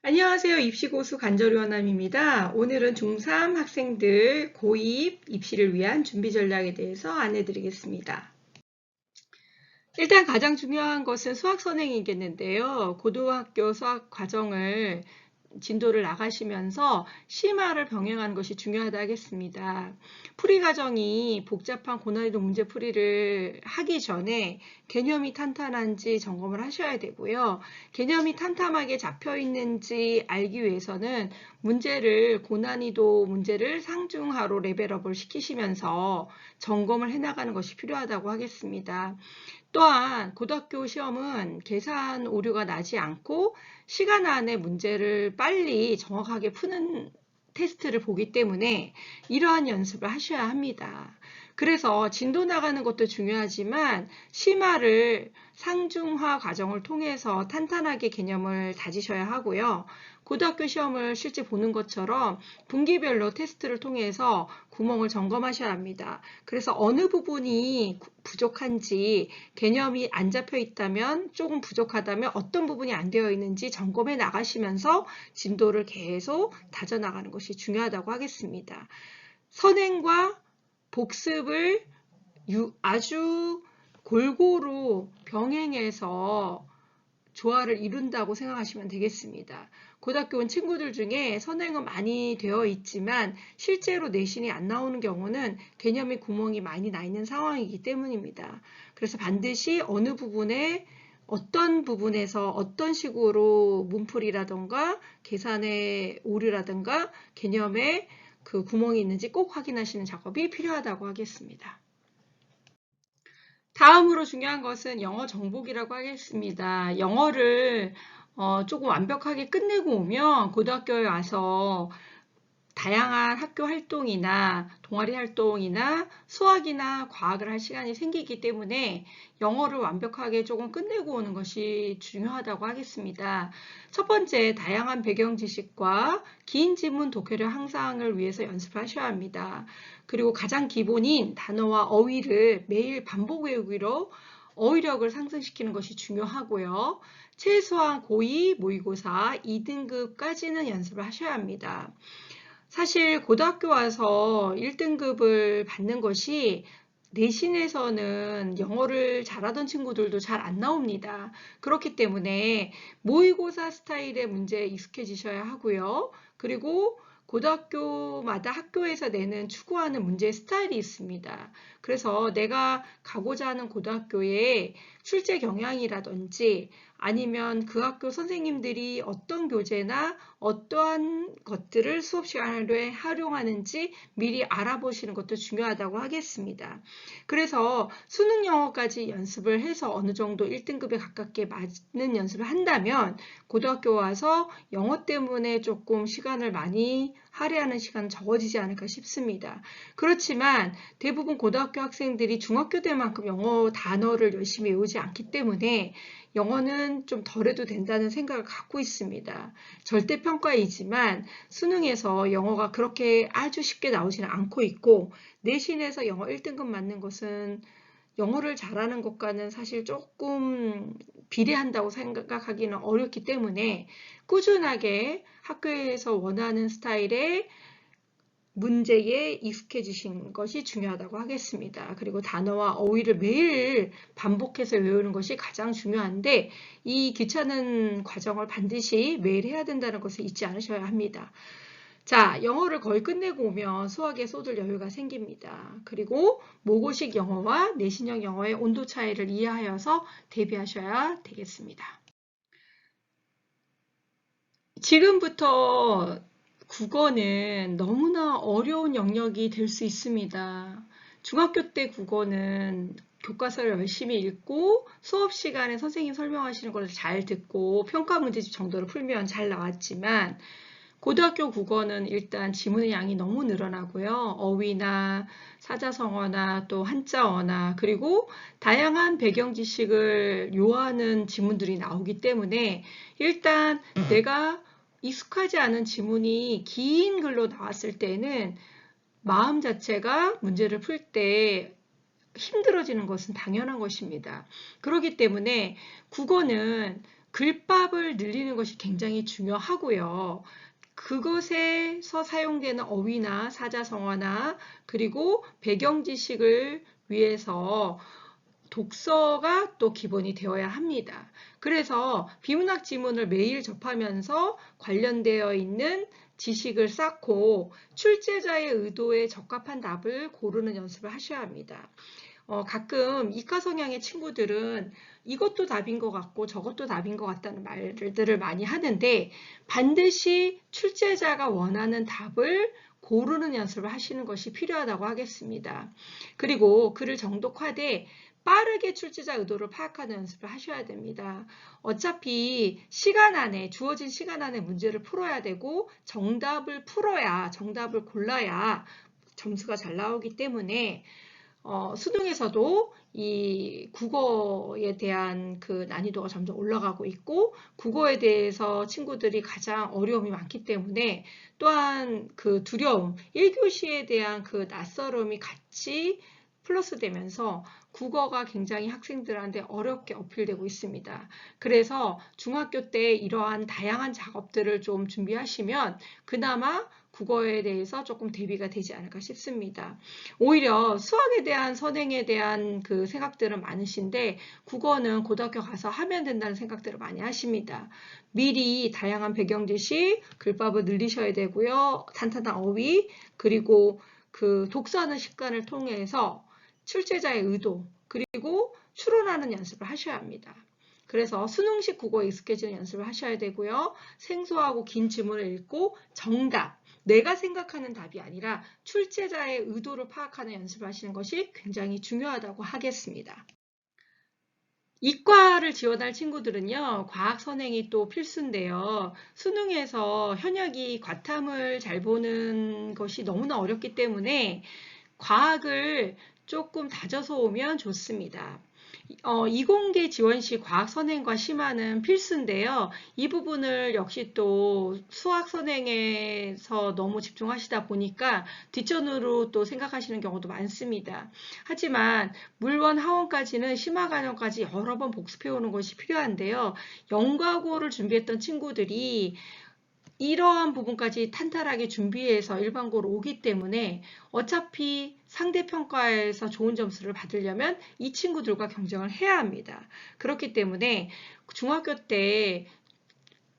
안녕하세요. 입시고수 간절요원남입니다. 오늘은 중3 학생들 고입 입시를 위한 준비 전략에 대해서 안내 드리겠습니다. 일단 가장 중요한 것은 수학 선행이겠는데요. 고등학교 수학 과정을 진도를 나가시면서 심화를 병행하는 것이 중요하다 하겠습니다. 풀이 과정이 복잡한 고난이도 문제 풀이를 하기 전에 개념이 탄탄한지 점검을 하셔야 되고요. 개념이 탄탄하게 잡혀 있는지 알기 위해서는 고난이도 문제를 상중하로 레벨업을 시키시면서 점검을 해나가는 것이 필요하다고 하겠습니다. 또한 고등학교 시험은 계산 오류가 나지 않고 시간 안에 문제를 빨리 정확하게 푸는 테스트를 보기 때문에 이러한 연습을 하셔야 합니다. 그래서 진도 나가는 것도 중요하지만 심화를 상중하 과정을 통해서 탄탄하게 개념을 다지셔야 하고요. 고등학교 시험을 실제 보는 것처럼 분기별로 테스트를 통해서 구멍을 점검하셔야 합니다. 그래서 어느 부분이 부족한지, 개념이 안 잡혀 있다면, 조금 부족하다면 어떤 부분이 안 되어 있는지 점검해 나가시면서 진도를 계속 다져나가는 것이 중요하다고 하겠습니다. 선행과 복습을 아주 골고루 병행해서 조화를 이룬다고 생각하시면 되겠습니다. 고등학교 온 친구들 중에 선행은 많이 되어 있지만 실제로 내신이 안 나오는 경우는 개념의 구멍이 많이 나 있는 상황이기 때문입니다. 그래서 반드시 어떤 부분에서 어떤 식으로 문풀이라던가 계산의 오류라던가 개념에 그 구멍이 있는지 꼭 확인하시는 작업이 필요하다고 하겠습니다. 다음으로 중요한 것은 영어 정복이라고 하겠습니다. 영어를 조금 완벽하게 끝내고 오면 고등학교에 와서 다양한 학교 활동이나 동아리 활동이나 수학이나 과학을 할 시간이 생기기 때문에 영어를 완벽하게 조금 끝내고 오는 것이 중요하다고 하겠습니다. 첫 번째, 다양한 배경 지식과 긴 지문 독해력 향상을 위해서 연습을 하셔야 합니다. 그리고 가장 기본인 단어와 어휘를 매일 반복 외우기로 어휘력을 상승시키는 것이 중요하고요. 최소한 고2 모의고사 2등급까지는 연습을 하셔야 합니다. 사실 고등학교 와서 1등급을 받는 것이 내신에서는 영어를 잘하던 친구들도 잘 안 나옵니다. 그렇기 때문에 모의고사 스타일의 문제에 익숙해지셔야 하고요. 그리고 고등학교마다 학교에서 내는 추구하는 문제 스타일이 있습니다. 그래서 내가 가고자 하는 고등학교의 출제 경향이라든지 아니면 그 학교 선생님들이 어떤 교재나 어떠한 것들을 수업 시간에 활용하는지 미리 알아보시는 것도 중요하다고 하겠습니다. 그래서 수능 영어까지 연습을 해서 어느 정도 1등급에 가깝게 맞는 연습을 한다면 고등학교 와서 영어 때문에 조금 시간을 많이 할애하는 시간은 적어지지 않을까 싶습니다. 그렇지만 대부분 고등학교 학생들이 중학교 때만큼 영어 단어를 열심히 외우지 않기 때문에 영어는 좀 덜해도 된다는 생각을 갖고 있습니다. 절대평가이지만 수능에서 영어가 그렇게 아주 쉽게 나오지는 않고 있고 내신에서 영어 1등급 맞는 것은 영어를 잘하는 것과는 사실 조금 비례한다고 생각하기는 어렵기 때문에 꾸준하게 학교에서 원하는 스타일의 문제에 익숙해지신 것이 중요하다고 하겠습니다. 그리고 단어와 어휘를 매일 반복해서 외우는 것이 가장 중요한데 이 귀찮은 과정을 반드시 매일 해야 된다는 것을 잊지 않으셔야 합니다. 자, 영어를 거의 끝내고 오면 수학에 쏟을 여유가 생깁니다. 그리고 모고식 영어와 내신형 영어의 온도 차이를 이해하여서 대비하셔야 되겠습니다. 지금부터 국어는 너무나 어려운 영역이 될 수 있습니다. 중학교 때 국어는 교과서를 열심히 읽고 수업 시간에 선생님 설명하시는 것을 잘 듣고 평가 문제집 정도로 풀면 잘 나왔지만 고등학교 국어는 일단 지문의 양이 너무 늘어나고요. 어휘나 사자성어나 또 한자어나 그리고 다양한 배경 지식을 요하는 지문들이 나오기 때문에 일단 내가 익숙하지 않은 지문이 긴 글로 나왔을 때는 마음 자체가 문제를 풀 때 힘들어지는 것은 당연한 것입니다. 그렇기 때문에 국어는 글밥을 늘리는 것이 굉장히 중요하고요. 그것에서 사용되는 어휘나 사자성어나 그리고 배경 지식을 위해서 독서가 또 기본이 되어야 합니다. 그래서 비문학 지문을 매일 접하면서 관련되어 있는 지식을 쌓고 출제자의 의도에 적합한 답을 고르는 연습을 하셔야 합니다. 가끔 이과 성향의 친구들은 이것도 답인 것 같고 저것도 답인 것 같다는 말들을 많이 하는데 반드시 출제자가 원하는 답을 고르는 연습을 하시는 것이 필요하다고 하겠습니다. 그리고 글을 정독하되 빠르게 출제자 의도를 파악하는 연습을 하셔야 됩니다. 어차피 시간 안에, 주어진 시간 안에 문제를 풀어야 되고 정답을 골라야 점수가 잘 나오기 때문에 수능에서도 이 국어에 대한 그 난이도가 점점 올라가고 있고 국어에 대해서 친구들이 가장 어려움이 많기 때문에 또한 그 두려움, 1교시에 대한 그 낯설음이 같이 플러스 되면서 국어가 굉장히 학생들한테 어렵게 어필되고 있습니다. 그래서 중학교 때 이러한 다양한 작업들을 좀 준비하시면 그나마 국어에 대해서 조금 대비가 되지 않을까 싶습니다. 오히려 수학에 대한 선행에 대한 그 생각들은 많으신데 국어는 고등학교 가서 하면 된다는 생각들을 많이 하십니다. 미리 다양한 배경 지식, 글밥을 늘리셔야 되고요. 탄탄한 어휘, 그리고 그 독서하는 습관을 통해서 출제자의 의도, 그리고 추론하는 연습을 하셔야 합니다. 그래서 수능식 국어에 익숙해지는 연습을 하셔야 되고요. 생소하고 긴 지문을 읽고 정답, 내가 생각하는 답이 아니라 출제자의 의도를 파악하는 연습을 하시는 것이 굉장히 중요하다고 하겠습니다. 이과를 지원할 친구들은요, 과학 선행이 또 필수인데요. 수능에서 현역이 과탐을 잘 보는 것이 너무나 어렵기 때문에 과학을 조금 다져서 오면 좋습니다. 이공계 지원 시 과학 선행과 심화는 필수인데요. 이 부분을 역시 또 수학 선행에서 너무 집중하시다 보니까 뒷전으로 또 생각하시는 경우도 많습니다. 하지만 물원 하원까지는 심화 과정까지 여러 번 복습해 오는 것이 필요한데요. 영과고를 준비했던 친구들이 이러한 부분까지 탄탄하게 준비해서 일반고로 오기 때문에 어차피 상대평가에서 좋은 점수를 받으려면 이 친구들과 경쟁을 해야 합니다. 그렇기 때문에 중학교 때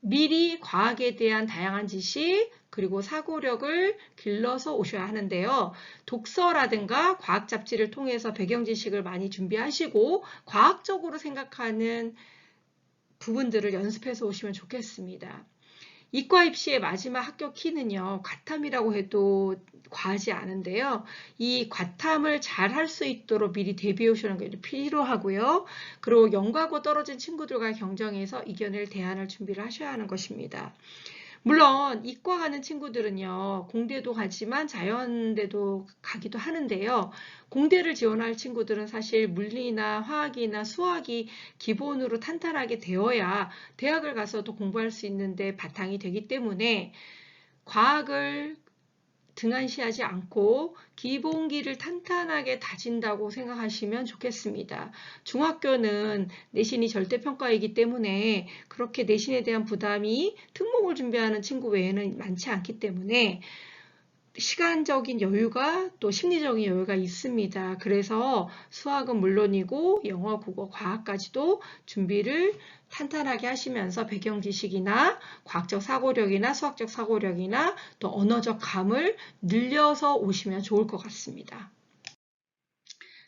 미리 과학에 대한 다양한 지식 그리고 사고력을 길러서 오셔야 하는데요. 독서라든가 과학 잡지를 통해서 배경 지식을 많이 준비하시고 과학적으로 생각하는 부분들을 연습해서 오시면 좋겠습니다. 이과 입시의 마지막 합격 키는요, 과탐이라고 해도 과하지 않은데요. 이 과탐을 잘 할 수 있도록 미리 대비해 오시는 게 필요하고요. 그리고 영과고 떨어진 친구들과 경쟁해서 이겨낼 대안을 준비를 하셔야 하는 것입니다. 물론 이과 가는 친구들은요, 공대도 가지만 자연대도 가기도 하는데요. 공대를 지원할 친구들은 사실 물리나 화학이나 수학이 기본으로 탄탄하게 되어야 대학을 가서도 공부할 수 있는데 바탕이 되기 때문에 과학을 등한시하지 않고 기본기를 탄탄하게 다진다고 생각하시면 좋겠습니다. 중학교는 내신이 절대평가이기 때문에 그렇게 내신에 대한 부담이 특목을 준비하는 친구 외에는 많지 않기 때문에 시간적인 여유가 또 심리적인 여유가 있습니다. 그래서 수학은 물론이고 영어, 국어, 과학까지도 준비를 탄탄하게 하시면서 배경 지식이나 과학적 사고력이나 수학적 사고력이나 또 언어적 감을 늘려서 오시면 좋을 것 같습니다.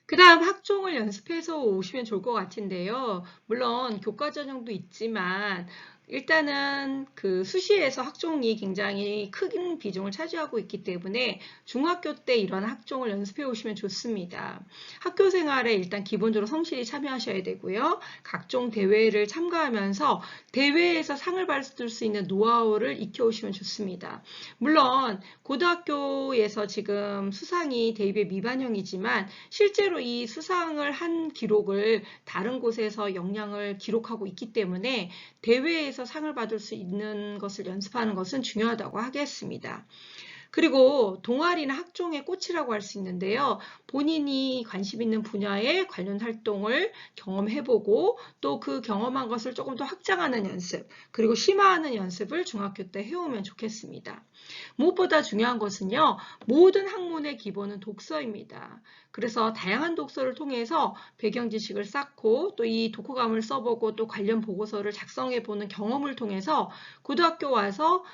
그 다음 학종을 연습해서 오시면 좋을 것 같은데요. 물론 교과 전형도 있지만 일단은 그 수시에서 학종이 굉장히 큰 비중을 차지하고 있기 때문에 중학교 때 이런 학종을 연습해 오시면 좋습니다. 학교 생활에 일단 기본적으로 성실히 참여하셔야 되고요. 각종 대회를 참가하면서 대회에서 상을 받을 수 있는 노하우를 익혀 오시면 좋습니다. 물론 고등학교에서 지금 수상이 대입의 미반영이지만 실제로 이 수상을 한 기록을 다른 곳에서 역량을 기록하고 있기 때문에 대회에서 상을 받을 수 있는 것을 연습하는 것은 중요하다고 하겠습니다. 그리고 동아리나 학종의 꽃이라고 할 수 있는데요. 본인이 관심 있는 분야에 관련 활동을 경험해보고 또 그 경험한 것을 조금 더 확장하는 연습, 그리고 심화하는 연습을 중학교 때 해오면 좋겠습니다. 무엇보다 중요한 것은요, 모든 학문의 기본은 독서입니다. 그래서 다양한 독서를 통해서 배경 지식을 쌓고 또 이 독후감을 써보고 또 관련 보고서를 작성해보는 경험을 통해서 고등학교 와서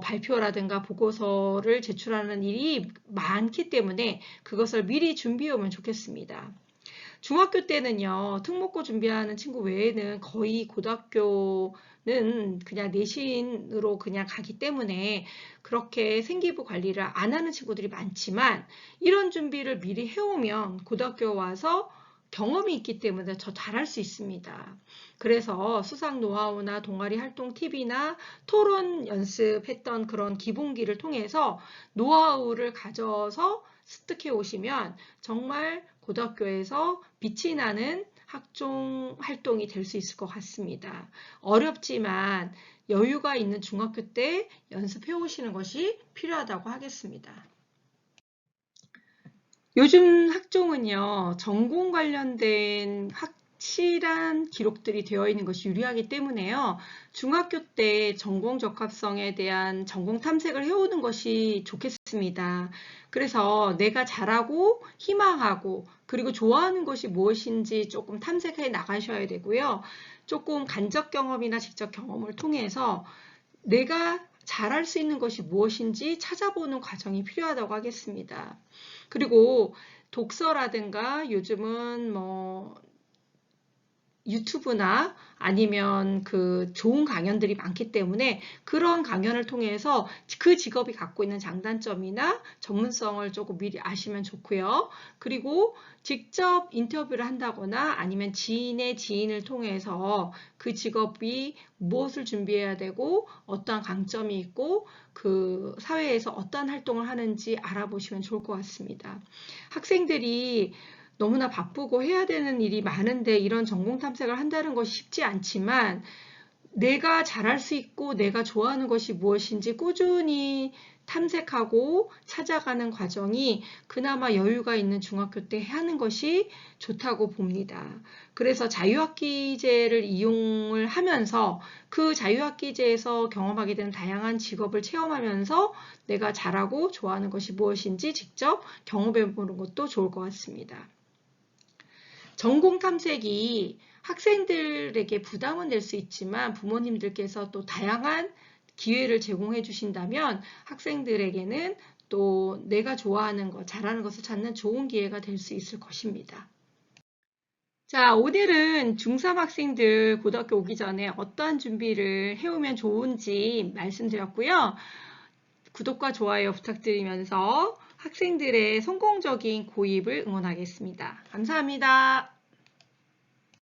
발표라든가 보고서를 제출하는 일이 많기 때문에 그것을 미리 준비해 오면 좋겠습니다. 중학교 때는요, 특목고 준비하는 친구 외에는 거의 고등학교는 그냥 내신으로 그냥 가기 때문에 그렇게 생기부 관리를 안 하는 친구들이 많지만 이런 준비를 미리 해오면 고등학교 와서 경험이 있기 때문에 더 잘할 수 있습니다. 그래서 수상 노하우나 동아리 활동 팁이나 토론 연습했던 그런 기본기를 통해서 노하우를 가져서 습득해 오시면 정말 고등학교에서 빛이 나는 학종 활동이 될 수 있을 것 같습니다. 어렵지만 여유가 있는 중학교 때 연습해 오시는 것이 필요하다고 하겠습니다. 요즘 학종은요, 전공 관련된 확실한 기록들이 되어 있는 것이 유리하기 때문에요, 중학교 때 전공 적합성에 대한 전공 탐색을 해오는 것이 좋겠습니다. 그래서 내가 잘하고 희망하고 그리고 좋아하는 것이 무엇인지 조금 탐색해 나가셔야 되고요. 조금 간접 경험이나 직접 경험을 통해서 내가 잘할 수 있는 것이 무엇인지 찾아보는 과정이 필요하다고 하겠습니다. 그리고 독서라든가 요즘은 유튜브나 아니면 그 좋은 강연들이 많기 때문에 그런 강연을 통해서 그 직업이 갖고 있는 장단점이나 전문성을 조금 미리 아시면 좋고요. 그리고 직접 인터뷰를 한다거나 아니면 지인의 지인을 통해서 그 직업이 무엇을 준비해야 되고 어떠한 강점이 있고 그 사회에서 어떠한 활동을 하는지 알아보시면 좋을 것 같습니다. 학생들이 너무나 바쁘고 해야 되는 일이 많은데 이런 전공 탐색을 한다는 것이 쉽지 않지만 내가 잘할 수 있고 내가 좋아하는 것이 무엇인지 꾸준히 탐색하고 찾아가는 과정이 그나마 여유가 있는 중학교 때 하는 것이 좋다고 봅니다. 그래서 자유학기제를 이용을 하면서 그 자유학기제에서 경험하게 되는 다양한 직업을 체험하면서 내가 잘하고 좋아하는 것이 무엇인지 직접 경험해 보는 것도 좋을 것 같습니다. 전공 탐색이 학생들에게 부담은 될 수 있지만 부모님들께서 또 다양한 기회를 제공해 주신다면 학생들에게는 또 내가 좋아하는 것, 잘하는 것을 찾는 좋은 기회가 될 수 있을 것입니다. 자, 오늘은 중3 학생들 고등학교 오기 전에 어떠한 준비를 해오면 좋은지 말씀드렸고요. 구독과 좋아요 부탁드리면서 학생들의 성공적인 고입을 응원하겠습니다. 감사합니다.